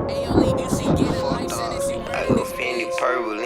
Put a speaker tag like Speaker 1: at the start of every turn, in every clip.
Speaker 1: Fucked up. I go Fendi Purple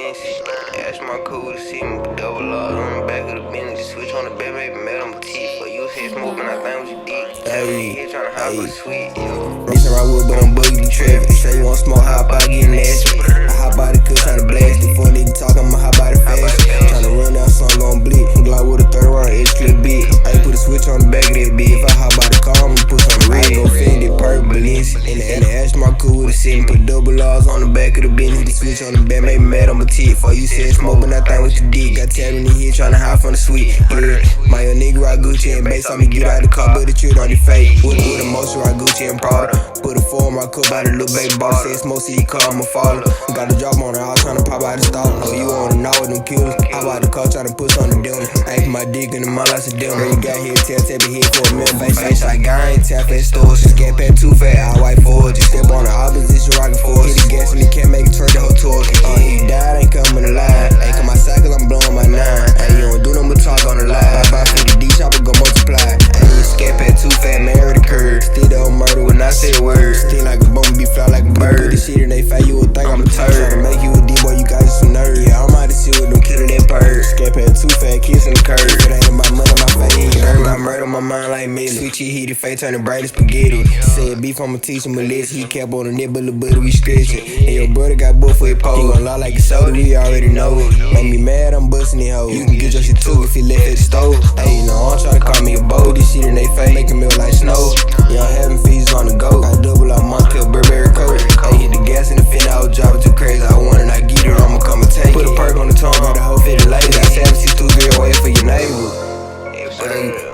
Speaker 1: Ask my cool to see me put double R's on the back of the Bentley. Switch on the Babyy, made him teeth. For you say smoking, I think with your dick. Hey, here tryna hop on the sweet, yo.
Speaker 2: This a Rockwood, but I'm buggy traffic. Say you want smoke, hop out, get nasty. I hop out the cut, tryna blast it. Before nigga talk, I'ma hop out it fast. Tryna run down something, gon' bleed. Glock with a 30 round Ykelijah.bg. I ain't put a switch on the back of that bitch. If I hop out the car, I'ma put some red. I go Fendi Purple and the ash my cool with a sit and put double R's on the back of the Bentley. Hit the switch on the back, make me mad on my teeth. For you said smoke, but I think with your dick. Got tabbed in the head, tryna hide from the sweet. Yeah, my young nigga rock Gucci and bass on me, get out the car, but the trick on your face. With a motion, rock Gucci and Prada. Put a 4 in my cup by the little baby ball. Said smoke, see you car, I'ma follow. Got the drop on her, I was tryna pop out the stall. Oh, you wanna know with them killers? Hop out the car, tryna push on the dinner. Ask my dick in the mouth like a dinner. You got here, tap your head for a minute. Face like I ain't tap at stores. Scat pad too fat, I white forward. Just step on the opposition, rockin' forward. Hit the gas and the can't make it turn the whole tour. He died, ain't coming alive. Ain't come outside cause I'm blowing my 9. Hey, you don't do no more talk on the line. Buy 50 D, chopper go multiply. Hey, scat pad too fat, marry the curve. Still don't murder when I say a word. Still like a bum, be fly like a bird. Put this shit in they face, you would think I'm a turd. Tryna make you a D-boy, you got some nerve. Yeah, I'm out to see with them killing that bird. Scat pad too fat, kissing the curve. It ain't about money, my face. I murder my mind like me. Switch your heated face, turn the bright as spaghetti. Said beef, I'ma teach him a list. He kept on the nip, but the butter we stretchin'. And your brother got booked for his pole. He gon' lie like a soda, we already know it. Make me mad, I'm bustin' it hoe. You can get your shit too if you left at the stove. Hey, you know, I'm tryna call me a bow. This shit in they face, make it melt like snow. Y'all having fees on the go. Got double out my pill, Burberry coat. Hey, hit the gas in the fin, I was driving too crazy. I want it, I get it, I'ma come and take it. Put a perk on the tongue, got the whole fitted lady. Got 763 away for your neighbor.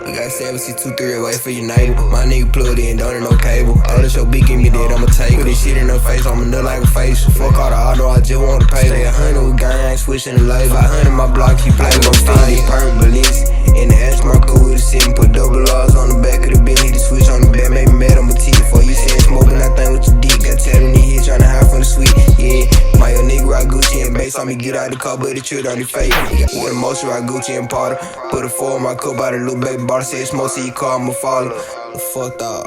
Speaker 2: We got 763 away for your neighbor. My nigga plugged in, don't need no cable. All this your beat, give me that, I'ma take it. Put this shit in her face, I'ma nut like a face. Fuck all the auto, I just want to pay. Stay 100 with gang, switching the label. 500 my block, keep playing gon' Fendi Purple and the ash my cool with a sit and put double R's on the back of the Bentley. Hit the switch on the back, make me mad on my teeth. For you said smoking, I think with your dick. Got tabbed in the head, tryna hide from the sweet. Yeah, my young nigga rock Gucci and bass on me, get out the car, but the trick on your face. With a motion, rock Gucci and Prada. Put a 4 in my cup by the little baby ball. Said smoke, see you car, I'ma follow. Fucked up.